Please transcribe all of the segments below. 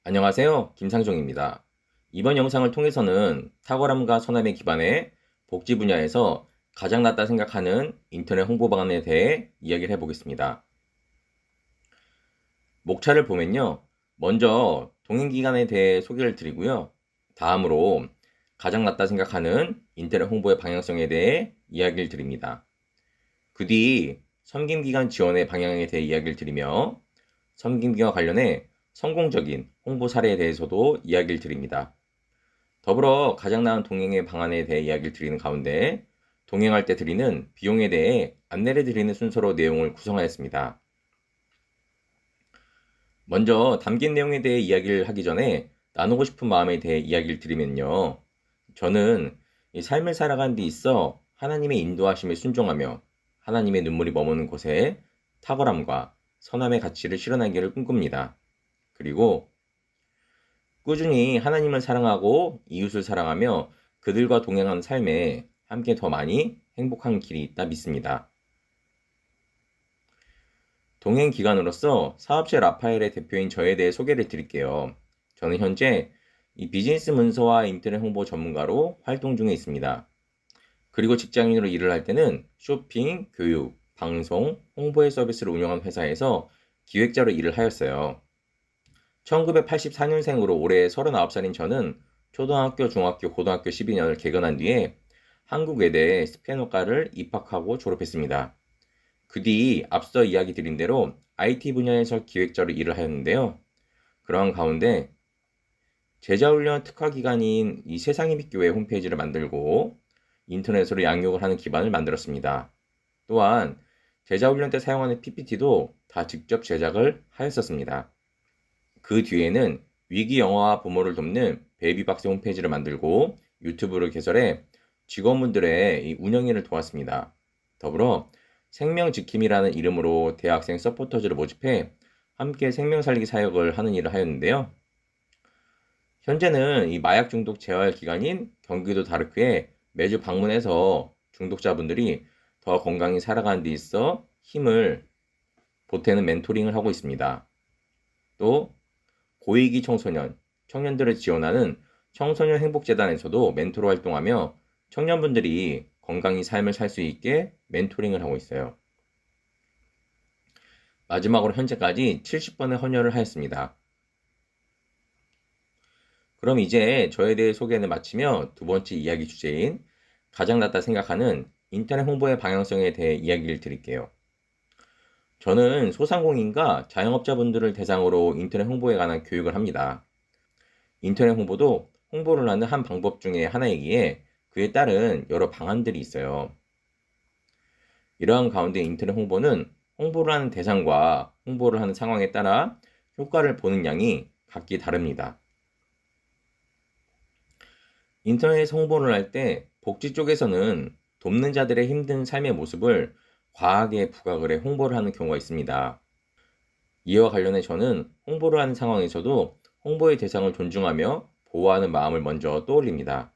안녕하세요. 김상종입니다. 이번 영상을 통해서는 탁월함과 선함에 기반해 복지 분야에서 가장 낫다 생각하는 인터넷 홍보 방안에 대해 이야기를 해보겠습니다. 목차를 보면요. 먼저 동행기관에 대해 소개를 드리고요. 다음으로 가장 낫다 생각하는 인터넷 홍보의 방향성에 대해 이야기를 드립니다. 그 뒤 섬김기관 지원의 방향에 대해 이야기를 드리며 섬김기관 관련해 성공적인 홍보 사례에 대해서도 이야기를 드립니다. 더불어 가장 나은 동행의 방안에 대해 이야기를 드리는 가운데 동행할 때 드리는 비용에 대해 안내를 드리는 순서로 내용을 구성하였습니다. 먼저 담긴 내용에 대해 이야기를 하기 전에 나누고 싶은 마음에 대해 이야기를 드리면요. 저는 이 삶을 살아가는 데 있어 하나님의 인도하심에 순종하며 하나님의 눈물이 머무는 곳에 탁월함과 선함의 가치를 실현하기를 꿈꿉니다. 그리고 꾸준히 하나님을 사랑하고 이웃을 사랑하며 그들과 동행하는 삶에 함께 더 많이 행복한 길이 있다 믿습니다. 동행 기관으로서 사업체 라파엘의 대표인 저에 대해 소개를 드릴게요. 저는 현재 이 비즈니스 문서와 인터넷 홍보 전문가로 활동 중에 있습니다. 그리고 직장인으로 일을 할 때는 쇼핑, 교육, 방송, 홍보의 서비스를 운영하는 회사에서 기획자로 일을 하였어요. 1984년생으로 올해 39살인 저는 초등학교, 중학교, 고등학교 12년을 개근한 뒤에 한국외대 스페인어과를 입학하고 졸업했습니다. 그 뒤 앞서 이야기 드린 대로 IT 분야에서 기획자로 일을 하였는데요. 그러한 가운데 제자훈련 특화기관인 이 세상의 빛 교회 홈페이지를 만들고 인터넷으로 양육을 하는 기반을 만들었습니다. 또한 제자훈련 때 사용하는 PPT도 다 직접 제작을 하였었습니다. 그 뒤에는 위기 영어와 부모를 돕는 베이비박스 홈페이지를 만들고 유튜브를 개설해 직원분들의 이 운영일을 도왔습니다. 더불어 생명지킴이라는 이름으로 대학생 서포터즈를 모집해 함께 생명 살리기 사역을 하는 일을 하였는데요. 현재는 이 마약 중독 재활 기관인 경기도 다르크에 매주 방문해서 중독자분들이 더 건강히 살아가는 데 있어 힘을 보태는 멘토링을 하고 있습니다. 또 고위기 청소년, 청년들을 지원하는 청소년 행복재단에서도 멘토로 활동하며 청년분들이 건강히 삶을 살 수 있게 멘토링을 하고 있어요. 마지막으로 현재까지 70번의 헌혈을 하였습니다. 그럼 이제 저에 대해 소개는 마치며 두 번째 이야기 주제인 가장 낫다 생각하는 인터넷 홍보의 방향성에 대해 이야기를 드릴게요. 저는 소상공인과 자영업자분들을 대상으로 인터넷 홍보에 관한 교육을 합니다. 인터넷 홍보도 홍보를 하는 한 방법 중에 하나이기에 그에 따른 여러 방안들이 있어요. 이러한 가운데 인터넷 홍보는 홍보를 하는 대상과 홍보를 하는 상황에 따라 효과를 보는 양이 각기 다릅니다. 인터넷 홍보를 할 때 복지 쪽에서는 돕는 자들의 힘든 삶의 모습을 과하게 부각을 해 홍보를 하는 경우가 있습니다. 이와 관련해 저는 홍보를 하는 상황에서도 홍보의 대상을 존중하며 보호하는 마음을 먼저 떠올립니다.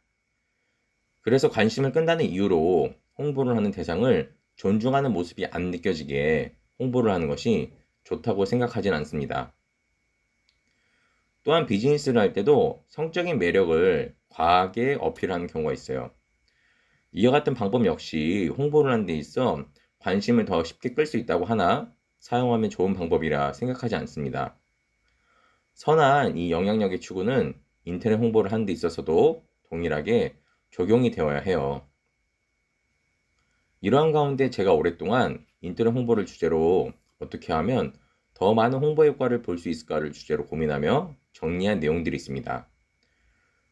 그래서 관심을 끈다는 이유로 홍보를 하는 대상을 존중하는 모습이 안 느껴지게 홍보를 하는 것이 좋다고 생각하진 않습니다. 또한 비즈니스를 할 때도 성적인 매력을 과하게 어필하는 경우가 있어요. 이와 같은 방법 역시 홍보를 하는 데 있어 관심을 더 쉽게 끌 수 있다고 하나 사용하면 좋은 방법이라 생각하지 않습니다. 선한 이 영향력의 추구는 인터넷 홍보를 하는 데 있어서도 동일하게 적용이 되어야 해요. 이러한 가운데 제가 오랫동안 인터넷 홍보를 주제로 어떻게 하면 더 많은 홍보 효과를 볼 수 있을까를 주제로 고민하며 정리한 내용들이 있습니다.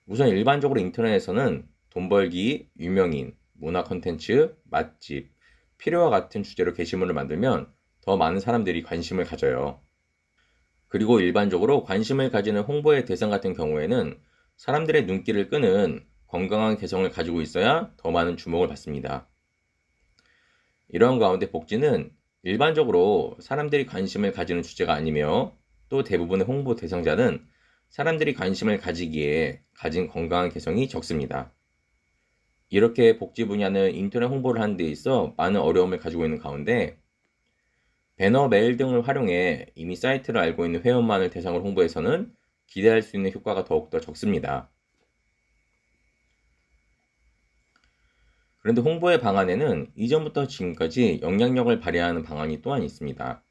우선 일반적으로 인터넷에서는 돈 벌기, 유명인, 문화 콘텐츠, 맛집, 필요와 같은 주제로 게시물을 만들면 더 많은 사람들이 관심을 가져요. 그리고 일반적으로 관심을 가지는 홍보의 대상 같은 경우에는 사람들의 눈길을 끄는 건강한 개성을 가지고 있어야 더 많은 주목을 받습니다. 이러한 가운데 복지는 일반적으로 사람들이 관심을 가지는 주제가 아니며 또 대부분의 홍보 대상자는 사람들이 관심을 가지기에 가진 건강한 개성이 적습니다. 이렇게 복지 분야는 인터넷 홍보를 하는 데 있어 많은 어려움을 가지고 있는 가운데 배너, 메일 등을 활용해 이미 사이트를 알고 있는 회원만을 대상으로 홍보해서는 기대할 수 있는 효과가 더욱더 적습니다. 그런데 홍보의 방안에는 이전부터 지금까지 영향력을 발휘하는 방안이 또한 있습니다.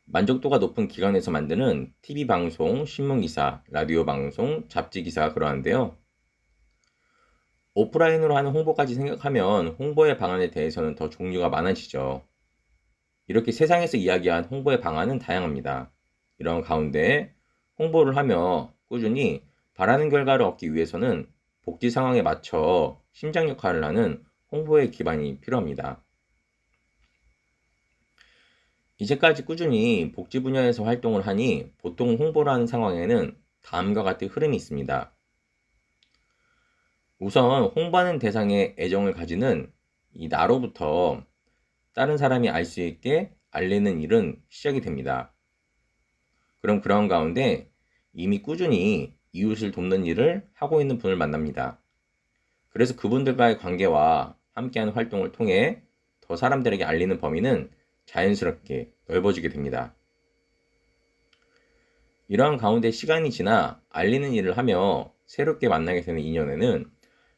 만족도가 높은 기관에서 만드는 TV 방송, 신문기사, 라디오 방송, 잡지 기사가 그러한데요. 오프라인으로 하는 홍보까지 생각하면 홍보의 방안에 대해서는 더 종류가 많아지죠. 이렇게 세상에서 이야기한 홍보의 방안은 다양합니다. 이런 가운데 홍보를 하며 꾸준히 바라는 결과를 얻기 위해서는 복지 상황에 맞춰 심장 역할을 하는 홍보의 기반이 필요합니다. 이제까지 꾸준히 복지 분야에서 활동을 하니 보통 홍보를 하는 상황에는 다음과 같은 흐름이 있습니다. 우선 홍보하는 대상에 애정을 가지는 이 나로부터 다른 사람이 알 수 있게 알리는 일은 시작이 됩니다. 그럼 그런 가운데 이미 꾸준히 이웃을 돕는 일을 하고 있는 분을 만납니다. 그래서 그분들과의 관계와 함께하는 활동을 통해 더 사람들에게 알리는 범위는 자연스럽게 넓어지게 됩니다. 이러한 가운데 시간이 지나 알리는 일을 하며 새롭게 만나게 되는 인연에는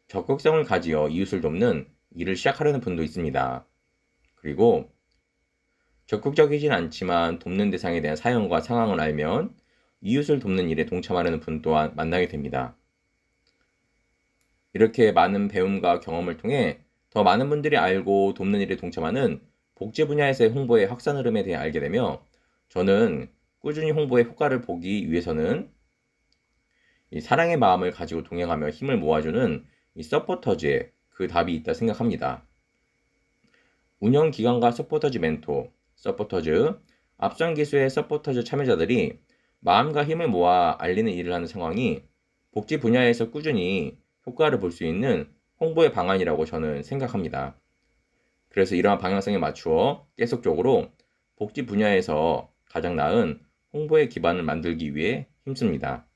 적극성을 가지어 이웃을 돕는 일을 시작하려는 분도 있습니다. 그리고 적극적이진 않지만 돕는 대상에 대한 사연과 상황을 알면 이웃을 돕는 일에 동참하려는 분 또한 만나게 됩니다. 이렇게 많은 배움과 경험을 통해 더 많은 분들이 알고 돕는 일에 동참하는 복지 분야에서의 홍보의 확산 흐름에 대해 알게 되며 저는 꾸준히 홍보의 효과를 보기 위해서는 이 사랑의 마음을 가지고 동행하며 힘을 모아주는 이 서포터즈에 그 답이 있다 생각합니다. 운영기관과 서포터즈 멘토, 서포터즈, 앞선 기수의 서포터즈 참여자들이 마음과 힘을 모아 알리는 일을 하는 상황이 복지 분야에서 꾸준히 효과를 볼 수 있는 홍보의 방안이라고 저는 생각합니다. 그래서 이러한 방향성에 맞추어 계속적으로 복지 분야에서 가장 나은 홍보의 기반을 만들기 위해 힘씁니다.